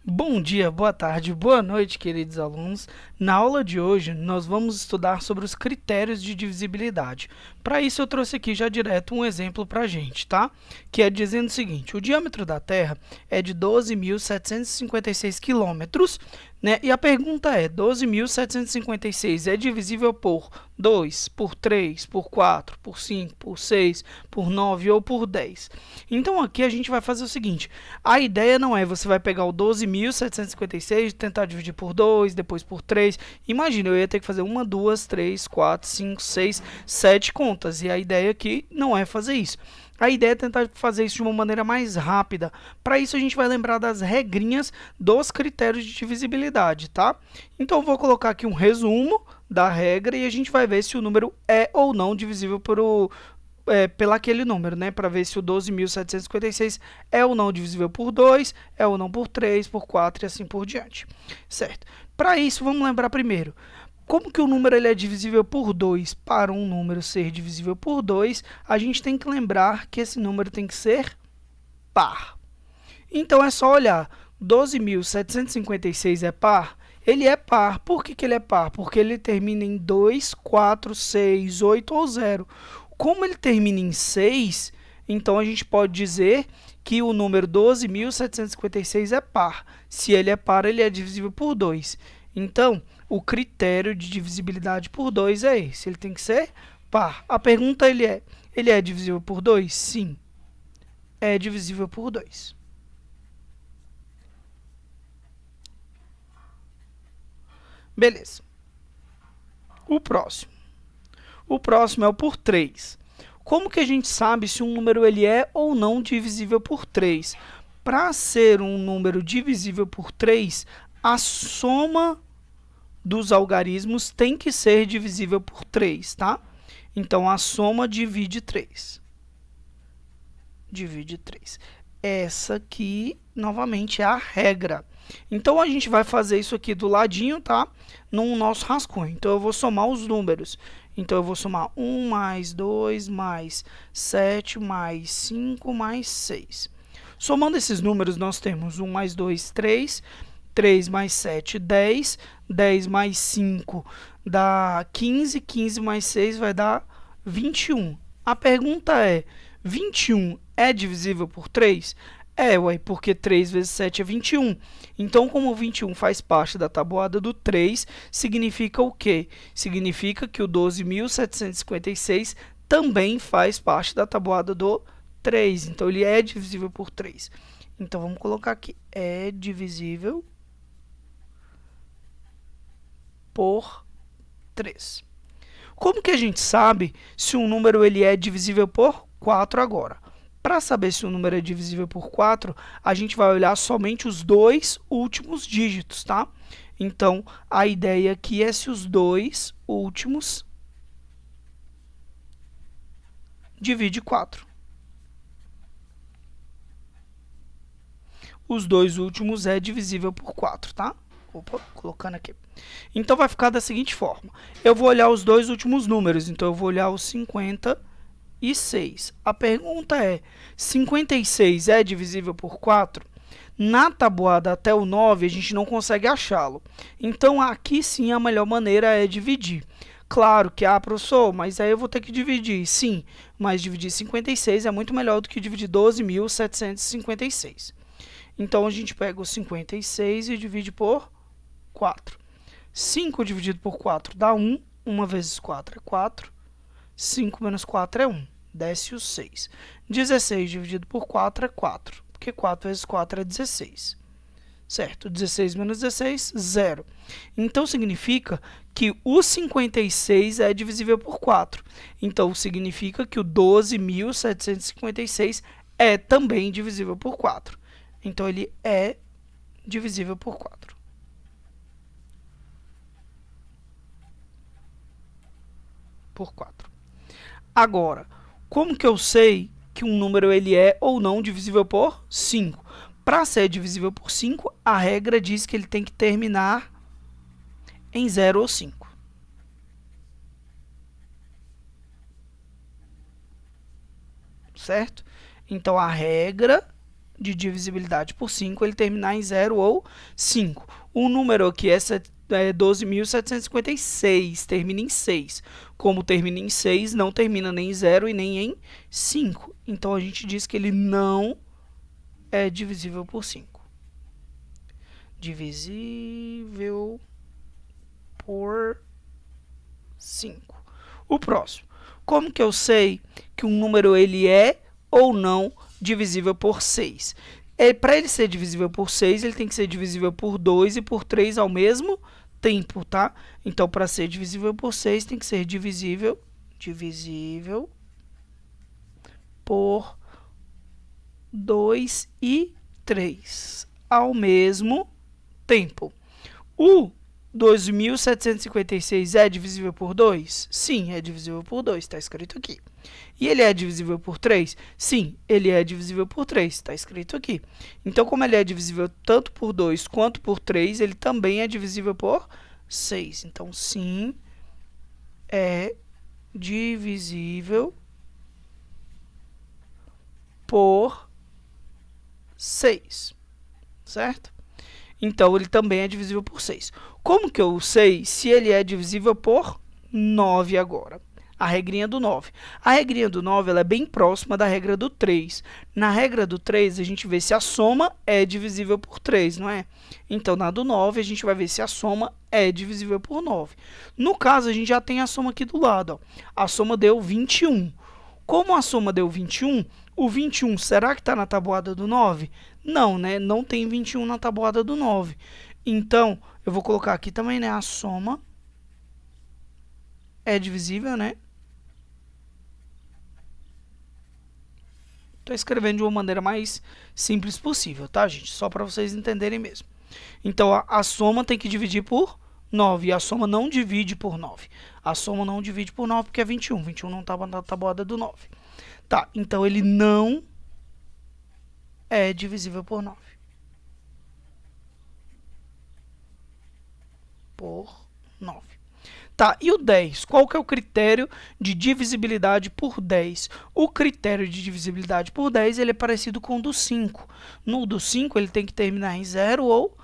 Bom dia, boa tarde, boa noite, queridos alunos. Na aula de hoje, nós vamos estudar sobre os critérios de divisibilidade. Para isso, eu trouxe aqui já direto um exemplo para a gente, tá? Que é dizendo o seguinte: o diâmetro da Terra é de 12.756 quilômetros, né? E a pergunta é: 12.756 é divisível por 2, por 3, por 4, por 5, por 6, por 9 ou por 10? Então, aqui a gente vai fazer o seguinte: a ideia não é você vai pegar o 12.756 e tentar dividir por 2, depois por 3. Imagina, eu ia ter que fazer 1, 2, 3, 4, 5, 6, 7 contas. E a ideia aqui não é fazer isso. A ideia é tentar fazer isso de uma maneira mais rápida. Para isso, a gente vai lembrar das regrinhas dos critérios de divisibilidade, tá? Então, eu vou colocar aqui um resumo da regra e a gente vai ver se o número é ou não divisível pelo aquele número, né? Para ver se o 12.756 é ou não divisível por 2, é ou não por 3, por 4 e assim por diante, certo? Para isso, vamos lembrar primeiro, como que o número ele é divisível por 2? Para um número ser divisível por 2, a gente tem que lembrar que esse número tem que ser par. Então, é só olhar, 12.756 é par? Ele é par. Por que ele é par? Porque ele termina em 2, 4, 6, 8 ou 0. Como ele termina em 6, então a gente pode dizer que o número 12.756 é par. Se ele é par, ele é divisível por 2. Então, o critério de divisibilidade por 2 é esse. Ele tem que ser par. A pergunta ele é divisível por 2? Sim, é divisível por 2. Beleza. O próximo. O próximo é o por 3. Como que a gente sabe se um número ele é ou não divisível por 3? Para ser um número divisível por 3, a soma dos algarismos tem que ser divisível por 3, tá? Então, a soma divide 3. Divide 3. Essa aqui, novamente, é a regra. Então, a gente vai fazer isso aqui do ladinho, tá? No nosso rascunho. Então, eu vou somar os números. Então, eu vou somar 1 mais 2 mais 7 mais 5 mais 6. Somando esses números, nós temos 1 mais 2, 3. 3 mais 7, 10. 10 mais 5 dá 15. 15 mais 6 vai dar 21. A pergunta é: 21 é divisível por 3? É, ué, porque 3 vezes 7 é 21. Então, como 21 faz parte da tabuada do 3, significa o quê? Significa que o 12.756 também faz parte da tabuada do 3. Então, ele é divisível por 3. Então, vamos colocar aqui. É divisível por 3. Como que a gente sabe se um número ele é divisível por 4 agora? Para saber se o número é divisível por 4, a gente vai olhar somente os dois últimos dígitos, tá? Então, a ideia aqui é se os dois últimos divide 4. Os dois últimos é divisível por 4, tá? Opa, colocando aqui. Então, vai ficar da seguinte forma. Eu vou olhar os dois últimos números. Então, eu vou olhar os 56. A pergunta é: 56 é divisível por 4? Na tabuada até o 9, a gente não consegue achá-lo. Então, aqui sim a melhor maneira é dividir. Claro que, professor, mas aí eu vou ter que dividir. Sim, mas dividir 56 é muito melhor do que dividir 12.756. Então, a gente pega o 56 e divide por 4. 5 dividido por 4 dá 1. 1 vezes 4 é 4. 5 menos 4 é 1. Desce o 6. 16 dividido por 4 é 4. Porque 4 vezes 4 é 16. Certo? 16 menos 16, 0. Então, significa que o 56 é divisível por 4. Então, significa que o 12.756 é também divisível por 4. Então, ele é divisível por 4. Por 4. Agora, como que eu sei que um número ele é ou não divisível por 5? Para ser divisível por 5, a regra diz que ele tem que terminar em 0 ou 5. Certo? Então, a regra de divisibilidade por 5 ele terminar em 0 ou 5. O número aqui é 12.756, termina em 6. Como termina em 6, não termina nem em 0 e nem em 5. Então, a gente diz que ele não é divisível por 5. Divisível por 5. O próximo. Como que eu sei que um número ele é ou não divisível por 6? Para ele ser divisível por 6, ele tem que ser divisível por 2 e por 3 ao mesmo tempo, tá? Então, para ser divisível por 6, tem que ser divisível por 2 e 3 ao mesmo tempo. O 2.756 é divisível por 2? Sim, é divisível por 2, está escrito aqui. E ele é divisível por 3? Sim, ele é divisível por 3, está escrito aqui. Então, como ele é divisível tanto por 2 quanto por 3, ele também é divisível por 6. Então, sim, é divisível por 6, certo? Então, ele também é divisível por 6. Como que eu sei se ele é divisível por 9 agora? A regrinha do 9. A regrinha do 9 ela é bem próxima da regra do 3. Na regra do 3, a gente vê se a soma é divisível por 3, não é? Então, na do 9, a gente vai ver se a soma é divisível por 9. No caso, a gente já tem a soma aqui do lado. Ó. A soma deu 21. Como a soma deu 21, o 21, será que está na tabuada do 9? Não, né? Não tem 21 na tabuada do 9. Então, eu vou colocar aqui também, né? A soma é divisível, né? Estou escrevendo de uma maneira mais simples possível, tá, gente? Só para vocês entenderem mesmo. Então, a soma tem que dividir por 9. E a soma não divide por 9. A soma não divide por 9 porque é 21. 21 não estava na tabuada do 9. Tá, então ele não é divisível por 9. Por 9. Tá, e o 10? Qual que é o critério de divisibilidade por 10? O critério de divisibilidade por 10 ele é parecido com o do 5. No do 5, ele tem que terminar em 0 ou